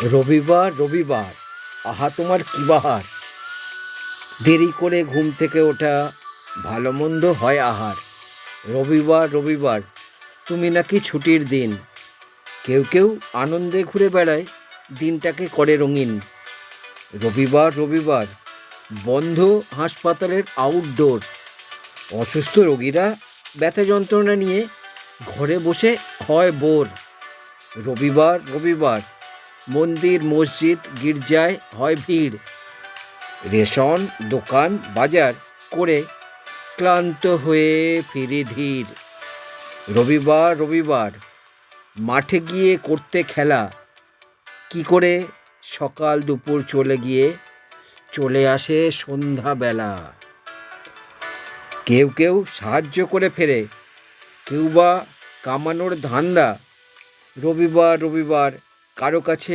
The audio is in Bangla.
রবিবার রবিবার, আহা তোমার কি বাহার! দেরি করে ঘুম থেকে ওঠা, ভালো মন্দ হয় আহার। রবিবার রবিবার, তুমি নাকি ছুটির দিন। কেউ কেউ আনন্দে ঘুরে বেড়ায়, দিনটাকে করে রঙিন। রবিবার রবিবার, বন্ধ হাসপাতালের আউটডোর। অসুস্থ রোগীরা ব্যথা যন্ত্রণা নিয়ে ঘরে বসে হয় বোর। রবিবার রবিবার, মন্দির মসজিদ গির্জায় হয় ভিড়। রেশন দোকান বাজার করে ক্লান্ত হয়ে ফিরি ধীর। রবিবার রবিবার, মাঠে গিয়ে করতে খেলা। কি করে সকাল দুপুর চলে গিয়ে চলে আসে সন্ধ্যাবেলা। কেউ কেউ সাহায্য করে ফেরে, কেউ বা কামানোর ধান্দা। রবিবার রবিবার, কারো কাছে